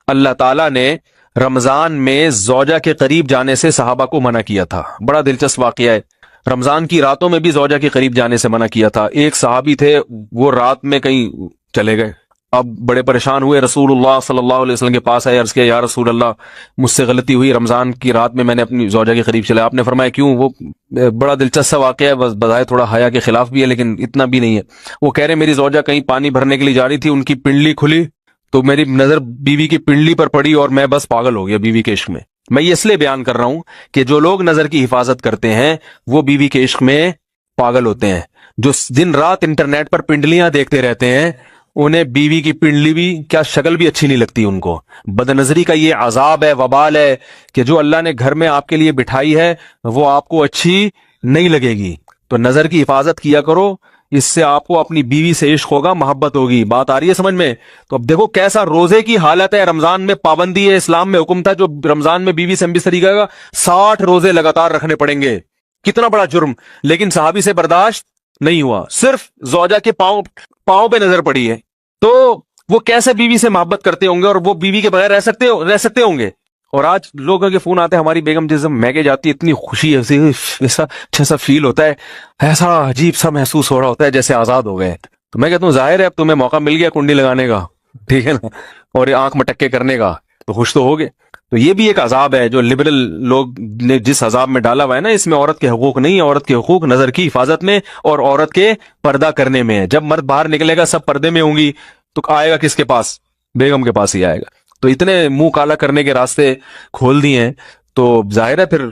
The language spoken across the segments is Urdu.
اللہ تعالیٰ نے رمضان میں زوجہ کے قریب جانے سے صحابہ کو منع کیا تھا. بڑا دلچسپ واقعہ ہے. رمضان کی راتوں میں بھی زوجہ کے قریب جانے سے منع کیا تھا. ایک صحابی تھے، وہ رات میں کہیں چلے گئے. اب بڑے پریشان ہوئے، رسول اللہ صلی اللہ علیہ وسلم کے پاس آئے، عرض کیا یا رسول اللہ مجھ سے غلطی ہوئی، رمضان کی رات میں نے اپنی زوجہ کے قریب چلا. آپ نے فرمایا کیوں؟ وہ بڑا دلچسپ سا واقعہ ہے، بس بظاہر تھوڑا حیا کے خلاف بھی ہے لیکن اتنا بھی نہیں ہے. وہ کہہ رہے میری زوجہ کہیں پانی بھرنے کے لیے جا رہی تھی، ان کی پنڈلی کھلی تو میری نظر بیوی کی پنڈلی پر پڑی اور میں بس پاگل ہو گیا بیوی کے عشق میں. میں یہ اس لیے بیان کر رہا ہوں کہ جو لوگ نظر کی حفاظت کرتے ہیں وہ بیوی کے عشق میں پاگل ہوتے ہیں. جو دن رات انٹرنیٹ پر پنڈلیاں دیکھتے رہتے ہیں انہیں بیوی کی پنڈلی بھی کیا شکل بھی اچھی نہیں لگتی ان کو. بد نظری کا یہ عذاب ہے، وبال ہے کہ جو اللہ نے گھر میں آپ کے لیے بٹھائی ہے وہ آپ کو اچھی نہیں لگے گی. تو نظر کی حفاظت کیا کرو، اس سے آپ کو اپنی بیوی سے عشق ہوگا، محبت ہوگی. بات آ رہی ہے سمجھ میں؟ تو اب دیکھو کیسا روزے کی حالت ہے. رمضان میں پابندی ہے، اسلام میں حکم تھا جو رمضان میں بیوی سے بستری کرے گا 60 روزے لگاتار رکھنے پڑیں گے. کتنا بڑا جرم، لیکن صحابی سے برداشت نہیں ہوا. صرف زوجہ کے پاؤں پہ نظر پڑی ہے تو وہ کیسے بیوی سے محبت کرتے ہوں گے اور وہ بیوی کے بغیر رہ سکتے ہوں گے. اور آج لوگوں کے فون آتے ہیں ہماری بیگم جس میگے جاتی ہے اتنی خوشی ہے، ایسا اچھا سا فیل ہوتا ہے، ایسا عجیب سا محسوس ہو رہا ہوتا ہے جیسے آزاد ہو گئے. تو میں کہتا ہوں ظاہر ہے اب تمہیں موقع مل گیا کنڈی لگانے کا، ٹھیک ہے نا، اور آنکھ مٹکے کرنے کا، تو خوش تو ہوگے. تو یہ بھی ایک عذاب ہے جو لبرل لوگ نے جس عذاب میں ڈالا ہوا ہے نا، اس میں عورت کے حقوق نہیں ہے. عورت کے حقوق نظر کی حفاظت میں اور عورت کے پردہ کرنے میں ہے. جب مرد باہر نکلے گا سب پردے میں ہوں گی تو آئے گا کس کے پاس؟ بیگم کے پاس ہی آئے گا. تو اتنے منہ کالا کرنے کے راستے کھول دیے ہیں تو ظاہر ہے پھر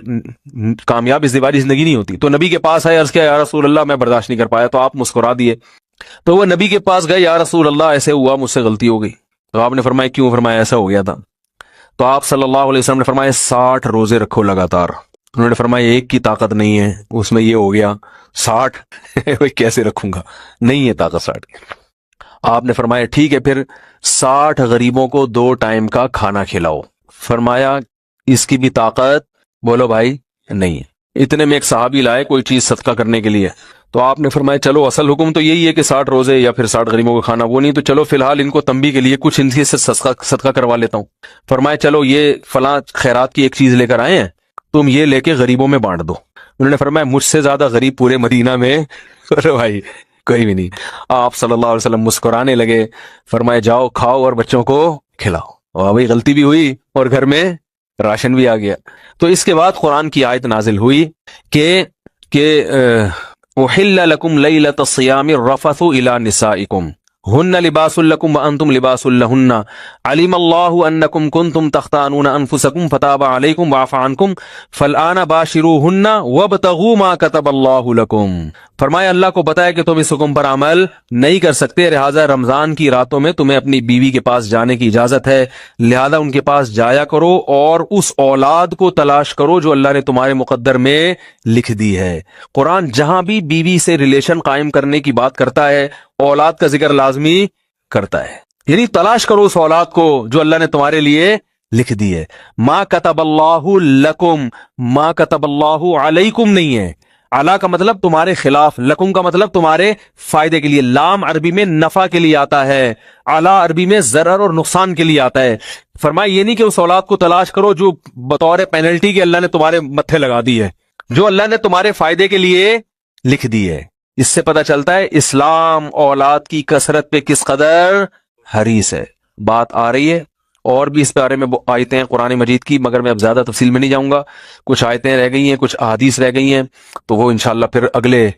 کامیاب ازدواجی زندگی نہیں ہوتی. تو نبی کے پاس آئے، عرض کیا یا رسول اللہ میں برداشت نہیں کر پایا. تو آپ مسکرا دیے. تو وہ نبی کے پاس گئے، یا رسول اللہ ایسے ہوا، مجھ سے غلطی ہو گئی. تو آپ نے فرمایا کیوں؟ فرمایا ایسا ہو گیا تھا. تو آپ صلی اللہ علیہ وسلم نے فرمایا 60 روزے رکھو لگاتار. انہوں نے فرمایا ایک کی طاقت نہیں ہے، اس میں یہ ہو گیا 60 کیسے رکھوں گا، نہیں ہے طاقت 60 کی. آپ نے فرمایا ٹھیک ہے پھر 60 غریبوں کو 2 ٹائم کا کھانا کھلاؤ. فرمایا اس کی بھی طاقت بولو بھائی نہیں ہے. اتنے میں ایک صحابی لائے کوئی چیز صدقہ کرنے کے لیے. تو آپ نے فرمایا چلو اصل حکم تو یہی ہے کہ 60 روزے یا پھر 60 غریبوں کو کھانا، وہ نہیں تو چلو فی الحال ان کو تنبیہ کے لیے کچھ ان سے صدقہ کروا لیتا ہوں. فرمایا چلو یہ فلاں خیرات کی ایک چیز لے کر آئے ہیں، تم یہ لے کے غریبوں میں بانٹ دو. انہوں نے فرمایا مجھ سے زیادہ غریب پورے مدینہ میں بھائی کوئی بھی نہیں. آپ صلی اللہ علیہ وسلم مسکرانے لگے، فرمایا جاؤ کھاؤ اور بچوں کو کھلاؤ. اور بھائی غلطی بھی ہوئی اور گھر میں راشن بھی آ گیا. تو اس کے بعد قرآن کی آیت نازل ہوئی کہ احل لکم لیلۃ الصیام الرفث الی نسائکم ہن لباس لکم وانتم لباس لہن علم اللہ انکم کنتم تختانون انفسکم فتاب علیکم وعفى عنکم فالآن باشروہن وابتغوا ما کتب اللہ لکم. فرمایا اللہ کو بتایا کہ تم اس حکم پر عمل نہیں کر سکتے، لہذا رمضان کی راتوں میں تمہیں اپنی بیوی کے پاس جانے کی اجازت ہے، لہذا ان کے پاس جایا کرو اور اس اولاد کو تلاش کرو جو اللہ نے تمہارے مقدر میں لکھ دی ہے. قرآن جہاں بھی بیوی سے ریلیشن قائم کرنے کی بات کرتا ہے اولاد کا ذکر لازمی کرتا ہے، یعنی تلاش کرو اس اولاد کو جو اللہ نے تمہارے لیے لکھ دی ہے. ما کتب اللہ لکم، ما کتب اللہ علیکم نہیں ہے. علا کا مطلب تمہارے خلاف، لکم کا مطلب تمہارے فائدے کے لیے. لام عربی میں نفع کے لیے آتا ہے، علا عربی میں ضرر اور نقصان کے لیے آتا ہے. فرمایا یہ نہیں کہ اس اولاد کو تلاش کرو جو بطور پینلٹی کے اللہ نے تمہارے متھے لگا دی ہے، جو اللہ نے تمہارے فائدے کے لیے لکھ دی ہے. اس سے پتہ چلتا ہے اسلام اولاد کی کثرت پہ کس قدر حریص ہے. بات آ رہی ہے اور بھی اس بارے میں آیتیں ہیں قرآن مجید کی، مگر میں اب زیادہ تفصیل میں نہیں جاؤں گا. کچھ آیتیں رہ گئی ہیں، کچھ احادیث رہ گئی ہیں، تو وہ انشاءاللہ پھر اگلے